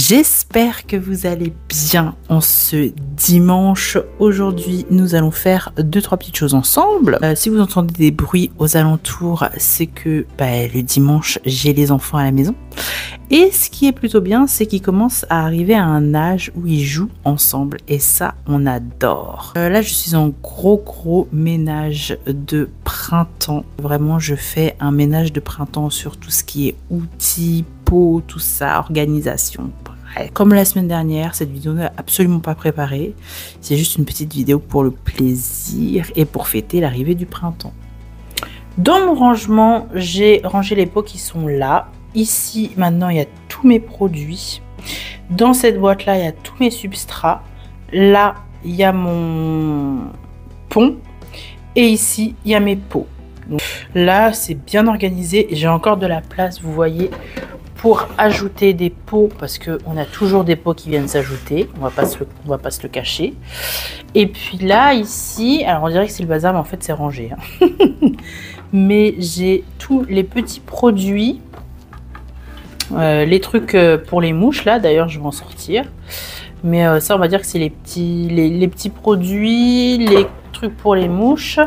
J'espère que vous allez bien en ce dimanche. Aujourd'hui, nous allons faire 2-3 petites choses ensemble. Si vous entendez des bruits aux alentours, c'est que le dimanche, j'ai les enfants à la maison. Et ce qui est plutôt bien, c'est qu'ils commencent à arriver à un âge où ils jouent ensemble. Et ça, on adore. Là, je suis en gros ménage de printemps. Vraiment, je fais un ménage de printemps sur tout ce qui est outils, pots, tout ça, organisation. Bref. Comme la semaine dernière, cette vidéo n'est absolument pas préparée. C'est juste une petite vidéo pour le plaisir et pour fêter l'arrivée du printemps. Dans mon rangement, j'ai rangé les pots qui sont là. Ici, maintenant, il y a tous mes produits. Dans cette boîte-là, il y a tous mes substrats. Là, il y a mon pont. Et ici, il y a mes pots. Donc, là, c'est bien organisé. J'ai encore de la place, vous voyez, pour ajouter des pots. Parce qu'on a toujours des pots qui viennent s'ajouter. On va pas se le cacher. Et puis là, ici, alors on dirait que c'est le bazar, mais en fait, c'est rangé. Hein. Mais j'ai tous les petits produits. Les trucs pour les mouches, là, d'ailleurs, je vais en sortir. Mais ça, on va dire que c'est les petits produits, les trucs pour les mouches.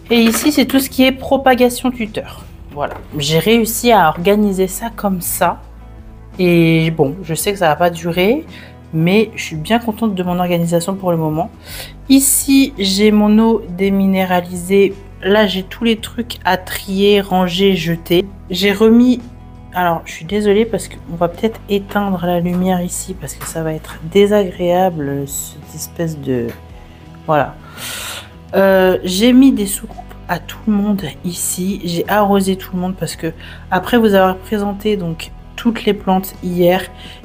Et ici, c'est tout ce qui est propagation tuteur. Voilà. J'ai réussi à organiser ça comme ça. Et bon, je sais que ça va pas durer, mais je suis bien contente de mon organisation pour le moment. Ici, j'ai mon eau déminéralisée. Là, j'ai tous les trucs à trier, ranger, jeter. J'ai remis... Alors, je suis désolée parce qu'on va peut-être éteindre la lumière ici parce que ça va être désagréable, cette espèce de... Voilà. J'ai mis des soucoupes à tout le monde ici. J'ai arrosé tout le monde parce que, après vous avoir présenté donc toutes les plantes hier,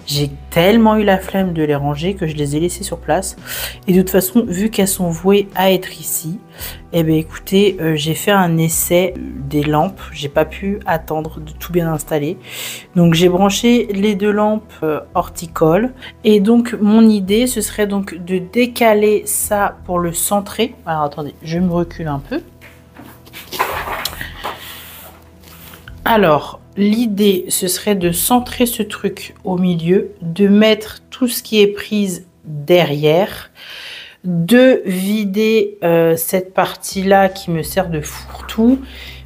j'ai tellement eu la flemme de les ranger que je les ai laissées sur place. Et de toute façon, vu qu'elles sont vouées à être ici, eh bien écoutez, j'ai fait un essai des lampes. J'ai pas pu attendre de tout bien installer. Donc j'ai branché les 2 lampes horticoles. Et donc mon idée, ce serait donc de décaler ça pour le centrer. Alors attendez, je me recule un peu. Alors, l'idée, ce serait de centrer ce truc au milieu, de mettre tout ce qui est prise derrière, de vider cette partie-là qui me sert de fourre-tout.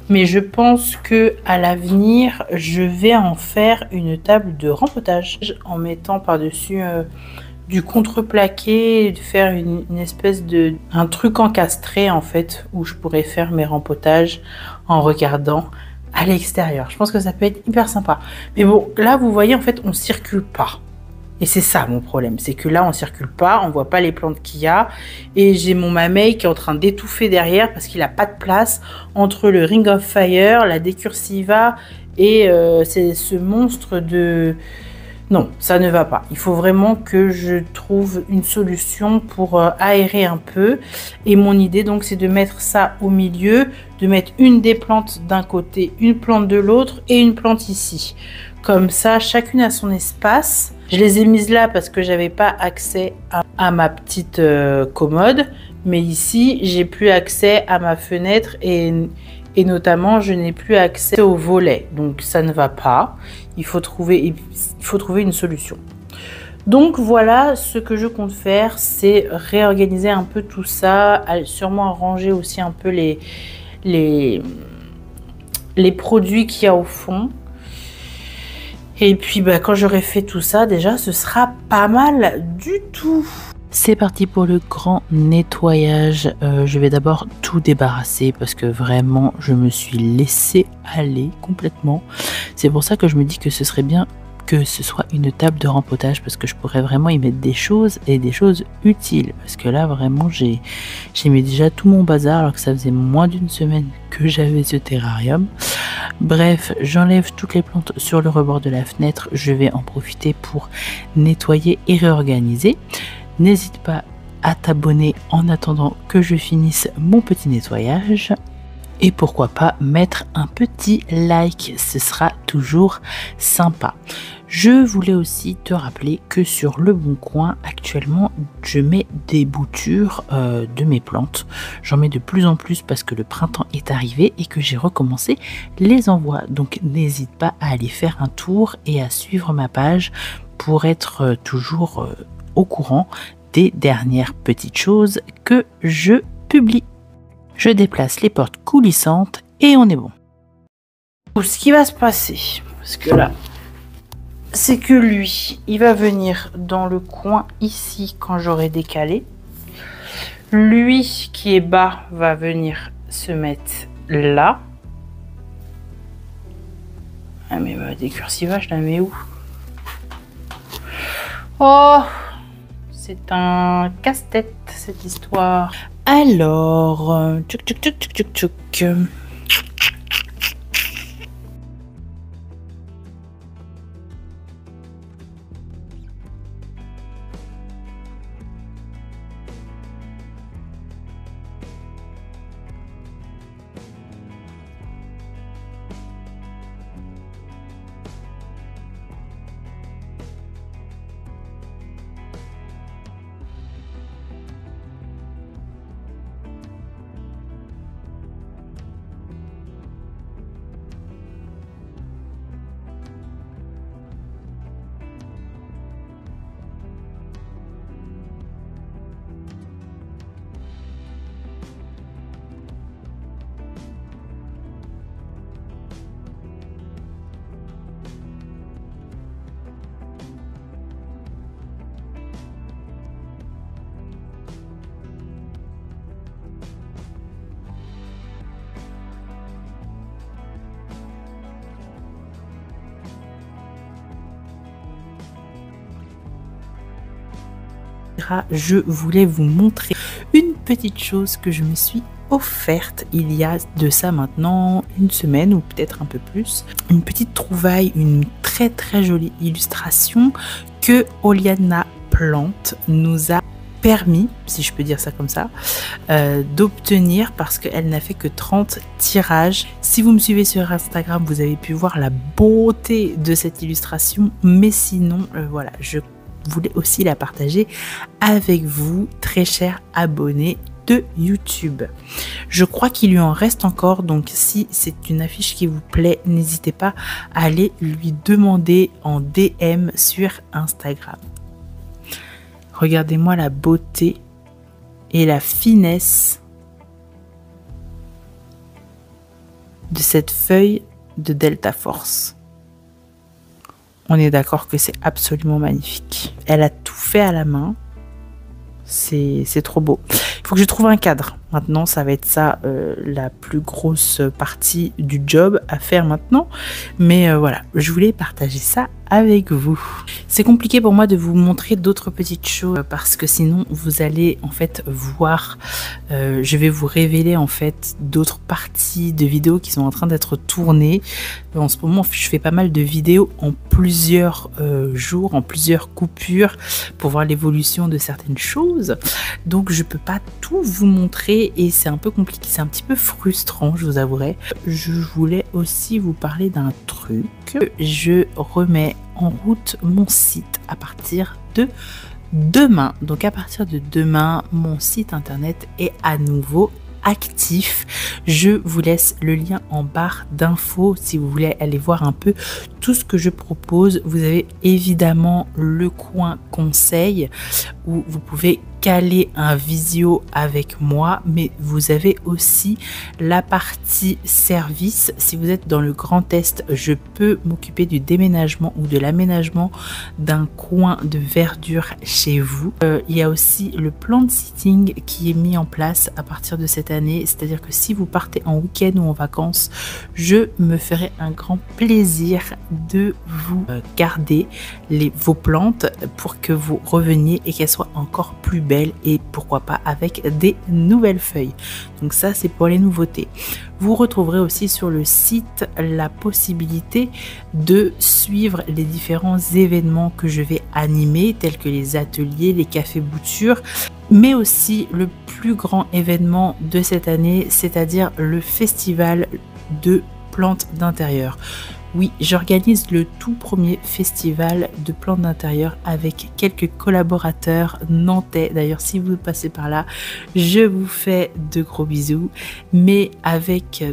Mais je pense que à l'avenir, je vais en faire une table de rempotage en mettant par-dessus du contreplaqué, de faire une espèce de... un truc encastré en fait, où je pourrais faire mes rempotages en regardant à l'extérieur. Je pense que ça peut être hyper sympa. Mais bon, là, vous voyez, en fait, on circule pas. Et c'est ça mon problème. C'est que là, on circule pas, on voit pas les plantes qu'il y a. Et j'ai mon mameille qui est en train d'étouffer derrière parce qu'il n'a pas de place entre le Ring of Fire, la Decursiva et c'est ce monstre de... Non, ça ne va pas. Il faut vraiment que je trouve une solution pour aérer un peu. Et mon idée, donc, c'est de mettre ça au milieu, de mettre une des plantes d'un côté, une plante de l'autre et une plante ici. Comme ça, chacune a son espace. Je les ai mises là parce que j'avais pas accès à ma petite commode. Mais ici, j'ai plus accès à ma fenêtre et notamment, je n'ai plus accès au volet. Donc, ça ne va pas. Il faut trouver une solution. Donc, voilà ce que je compte faire. C'est réorganiser un peu tout ça. Sûrement ranger aussi un peu les produits qu'il y a au fond. Et puis, quand j'aurai fait tout ça, déjà, ce sera pas mal du tout. C'est parti pour le grand nettoyage. Je vais d'abord tout débarrasser parce que vraiment je me suis laissé aller complètement. C'est pour ça que je me dis que ce serait bien que ce soit une table de rempotage parce que je pourrais vraiment y mettre des choses et des choses utiles. Parce que là vraiment j'ai mis déjà tout mon bazar alors que ça faisait moins d'une semaine que j'avais ce terrarium. Bref, j'enlève toutes les plantes sur le rebord de la fenêtre. Je vais en profiter pour nettoyer et réorganiser. N'hésite pas à t'abonner en attendant que je finisse mon petit nettoyage. Et pourquoi pas mettre un petit like, ce sera toujours sympa. Je voulais aussi te rappeler que sur Le Bon Coin, actuellement, je mets des boutures de mes plantes. J'en mets de plus en plus parce que le printemps est arrivé et que j'ai recommencé les envois. Donc n'hésite pas à aller faire un tour et à suivre ma page pour être toujours au courant des dernières petites choses que je publie. Je déplace les portes coulissantes et on est bon. Ce qui va se passer, parce que là, c'est que lui, il va venir dans le coin ici quand j'aurai décalé. Lui qui est bas va venir se mettre là. Ah mais ma décursivage, je la mets où? Oh, c'est un casse-tête cette histoire. Alors, tchouk tchouk tchouk tchouk tchouk tchouk. Je voulais vous montrer une petite chose que je me suis offerte il y a de ça maintenant une semaine ou peut-être un peu plus. Une petite trouvaille, une très jolie illustration que Oliana Plante nous a permis, si je peux dire ça comme ça, d'obtenir parce qu'elle n'a fait que 30 tirages. Si vous me suivez sur Instagram, vous avez pu voir la beauté de cette illustration, mais sinon, voilà, je voulais aussi la partager avec vous, très chers abonnés de YouTube. Je crois qu'il lui en reste encore, donc si c'est une affiche qui vous plaît, n'hésitez pas à aller lui demander en DM sur Instagram. Regardez-moi la beauté et la finesse de cette feuille de Delta Force. On est d'accord que c'est absolument magnifique. Elle a tout fait à la main. C'est trop beau. Il faut que je trouve un cadre. Maintenant, ça va être ça la plus grosse partie du job à faire maintenant. Mais voilà, je voulais partager ça avec vous. C'est compliqué pour moi de vous montrer d'autres petites choses parce que sinon vous allez en fait voir, je vais vous révéler en fait d'autres parties de vidéos qui sont en train d'être tournées. En ce moment, je fais pas mal de vidéos en plusieurs jours, en plusieurs coupures pour voir l'évolution de certaines choses. Donc je peux pas tout vous montrer et c'est un peu compliqué, c'est un petit peu frustrant, je vous avouerai. Je voulais aussi vous parler d'un truc. Je remets en route mon site à partir de demain. Donc à partir de demain, mon site internet est à nouveau actif. Je vous laisse le lien en barre d'infos si vous voulez aller voir un peu tout ce que je propose. Vous avez évidemment le coin conseil où vous pouvez caler un visio avec moi, mais vous avez aussi la partie service. Si vous êtes dans le Grand Est, je peux m'occuper du déménagement ou de l'aménagement d'un coin de verdure chez vous. Il y a aussi le plan de sitting qui est mis en place à partir de cette année, c'est-à-dire que si vous partez en week-end ou en vacances, je me ferai un grand plaisir de vous garder vos plantes pour que vous reveniez et qu'elles soient encore plus belles et pourquoi pas avec des nouvelles feuilles. Donc ça, c'est pour les nouveautés. Vous retrouverez aussi sur le site la possibilité de suivre les différents événements que je vais animer, tels que les ateliers, les cafés boutures, mais aussi le plus grand événement de cette année, c'est-à-dire le festival de plantes d'intérieur. Oui, j'organise le tout premier festival de plantes d'intérieur avec quelques collaborateurs nantais. D'ailleurs, si vous passez par là, je vous fais de gros bisous. Mais avec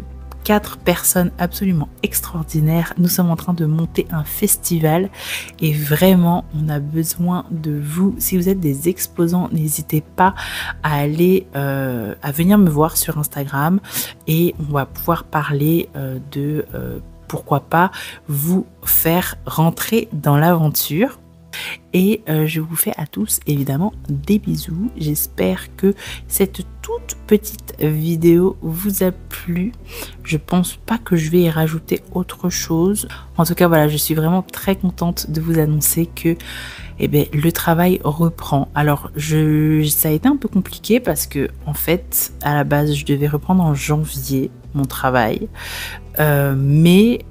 4 personnes absolument extraordinaires, nous sommes en train de monter un festival et vraiment, on a besoin de vous. Si vous êtes des exposants, n'hésitez pas à aller, à venir me voir sur Instagram et on va pouvoir parler de pourquoi pas vous faire rentrer dans l'aventure. Et je vous fais à tous évidemment des bisous. J'espère que cette toute petite vidéo vous a plu. Je pense pas que je vais y rajouter autre chose. En tout cas voilà, je suis vraiment très contente de vous annoncer que le travail reprend. Alors ça a été un peu compliqué parce que en fait à la base je devais reprendre en janvier mon travail. Mais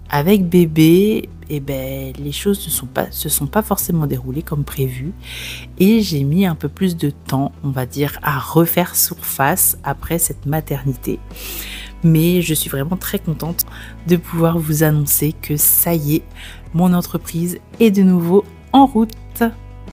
avec bébé, les choses ne se sont pas forcément déroulées comme prévu et j'ai mis un peu plus de temps, on va dire, à refaire surface après cette maternité. Mais je suis vraiment très contente de pouvoir vous annoncer que ça y est, mon entreprise est de nouveau en route.